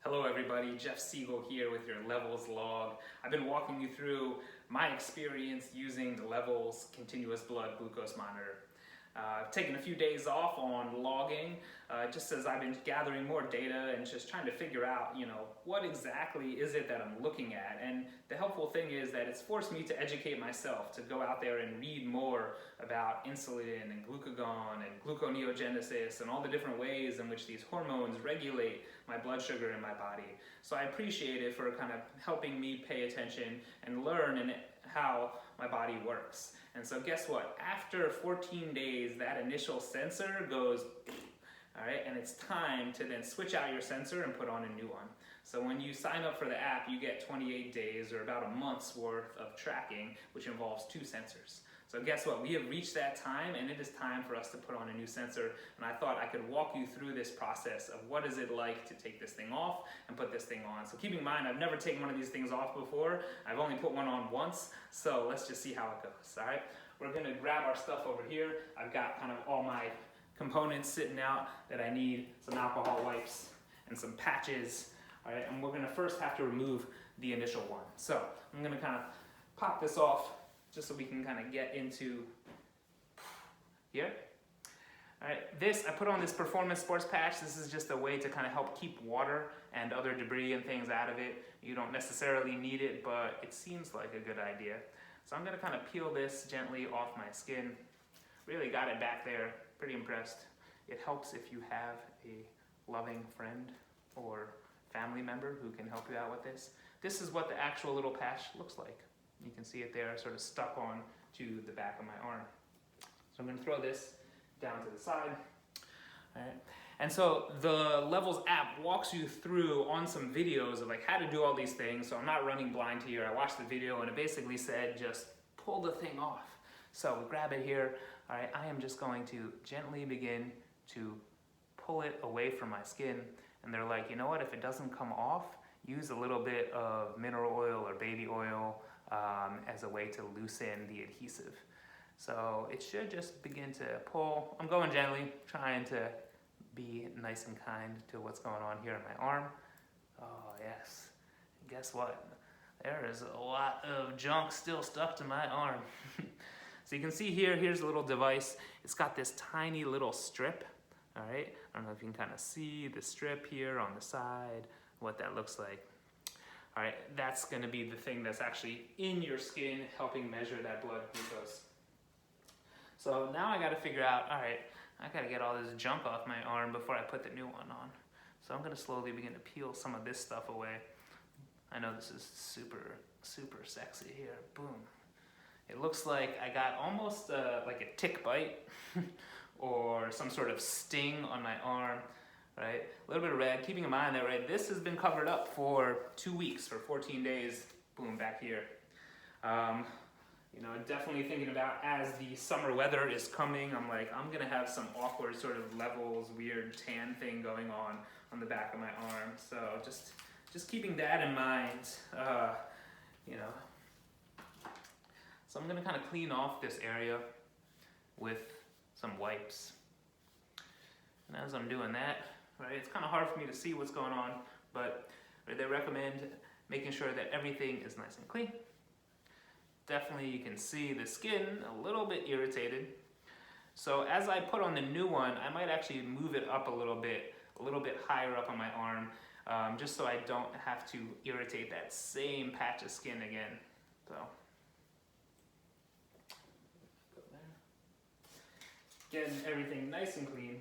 Hello everybody, Jeff Siegel here with your levels log. I've been walking you through my experience using the levels continuous blood glucose monitor. I've taken a few days off on logging just as I've been gathering more data and just trying to figure out, what exactly is it that I'm looking at. And the helpful thing is that it's forced me to educate myself, to go out there and read more about insulin and glucagon and gluconeogenesis and all the different ways in which these hormones regulate my blood sugar in my body. So I appreciate it for kind of helping me pay attention and learn how my body works. And so guess what? After 14 days, that initial sensor goes, all right, and it's time to then switch out your sensor and put on a new one. So when you sign up for the app, you get 28 days or about a month's worth of tracking, which involves 2 sensors. So guess what? We have reached that time, and it is time for us to put on a new sensor. And I thought I could walk you through this process of what is it like to take this thing off and put this thing on. So keep in mind, I've never taken one of these things off before. I've only put one on once. So let's just see how it goes, all right? We're gonna grab our stuff over here. I've got kind of all my components sitting out that I need, some alcohol wipes and some patches, all right? And we're gonna first have to remove the initial one. So I'm gonna kind of pop this off just so we can kind of get into here. All right, I put on this performance sports patch. This is just a way to kind of help keep water and other debris and things out of it. You don't necessarily need it, but it seems like a good idea. So I'm gonna kind of peel this gently off my skin. Really got it back there, pretty impressed. It helps if you have a loving friend or family member who can help you out with this. This is what the actual little patch looks like. You can see it there sort of stuck on to the back of my arm. So I'm gonna throw this down to the side. All right. And so the Levels app walks you through on some videos of like how to do all these things. So I'm not running blind here. I watched the video and it basically said just pull the thing off. So we grab it here. All right, I am just going to gently begin to pull it away from my skin. And they're like, you know what, if it doesn't come off, use a little bit of mineral oil or baby oil as a way to loosen the adhesive. So it should just begin to pull. I'm going gently, trying to be nice and kind to what's going on here in my arm. Oh yes, guess what? There is a lot of junk still stuck to my arm. So you can see here's a little device. It's got this tiny little strip, all right? I don't know if you can kind of see the strip here on the side, what that looks like. All right, that's gonna be the thing that's actually in your skin helping measure that blood glucose. So now I gotta figure out, all right, I gotta get all this junk off my arm before I put the new one on. So I'm gonna slowly begin to peel some of this stuff away. I know this is super, super sexy here, boom. It looks like I got almost like a tick bite or some sort of sting on my arm. Right, a little bit of red, keeping in mind that, right, this has been covered up for 2 weeks, for 14 days, boom, back here. Definitely thinking about as the summer weather is coming, I'm like, I'm gonna have some awkward sort of levels, weird tan thing going on the back of my arm. So just keeping that in mind, So I'm gonna kind of clean off this area with some wipes. And as I'm doing that, right, it's kind of hard for me to see what's going on, but they recommend making sure that everything is nice and clean. Definitely you can see the skin a little bit irritated. So as I put on the new one, I might actually move it up a little bit higher up on my arm, just so I don't have to irritate that same patch of skin again. So, go there. Getting everything nice and clean.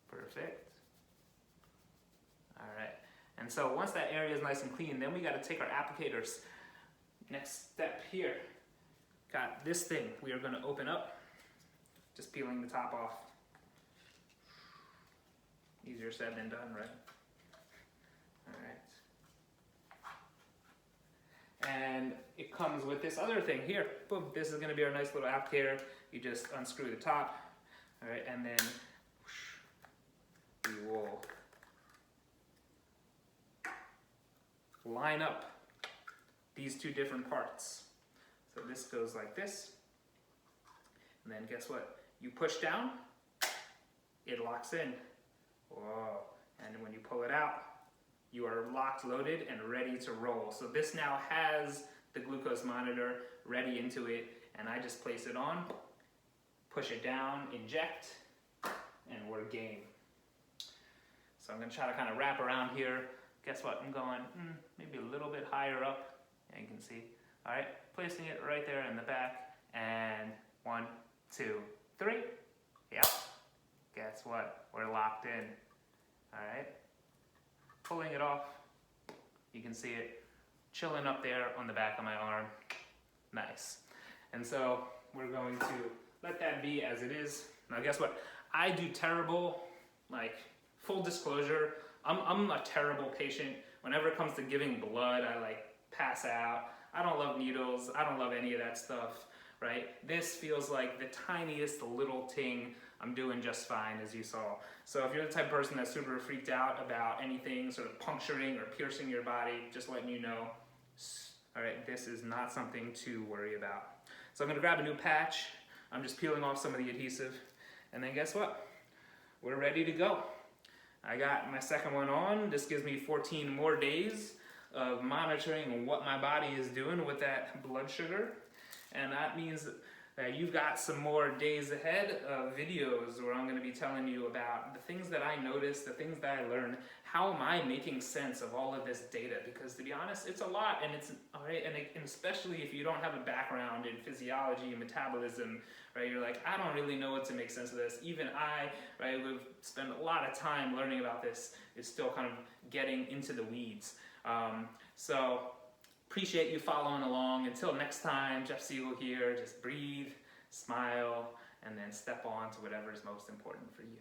Perfect. All right. And so once that area is nice and clean, then we got to take our applicators. Next step here. Got this thing we are going to open up. Just peeling the top off. Easier said than done, right? All right. And it comes with this other thing here. Boom. This is going to be our nice little applicator. You just unscrew the top. All right. And then we will line up these 2 different parts. So this goes like this, and then guess what? You push down, it locks in. Whoa. And when you pull it out, you are locked, loaded, and ready to roll. So this now has the glucose monitor ready into it, and I just place it on, push it down, inject, and we're game. So I'm gonna try to kind of wrap around here. Guess what, I'm going maybe a little bit higher up. Yeah, you can see. All right, placing it right there in the back, and 1, 2, 3. Yep, guess what, we're locked in. All right, pulling it off, you can see it chilling up there on the back of my arm. Nice. And so we're going to let that be as it is. Now guess what, I do terrible, like, full disclosure, I'm a terrible patient. Whenever it comes to giving blood, I like pass out. I don't love needles. I don't love any of that stuff, right? This feels like the tiniest little ting. I'm doing just fine, as you saw. So if you're the type of person that's super freaked out about anything sort of puncturing or piercing your body, just letting you know, all right, this is not something to worry about. So I'm gonna grab a new patch. I'm just peeling off some of the adhesive. And then guess what? We're ready to go. I got my second one on. This gives me 14 more days of monitoring what my body is doing with that blood sugar. And that means that you've got some more days ahead of videos where I'm going to be telling you about the things that I noticed, the things that I learned. How am I making sense of all of this data? Because to be honest, it's a lot, and it's all right, and especially if you don't have a background in physiology and metabolism, right? You're like, I don't really know what to make sense of this. Even I, right, who've spent a lot of time learning about this, is still kind of getting into the weeds. So appreciate you following along. Until next time, Jeff Siegel here. Just breathe, smile, and then step on to whatever is most important for you.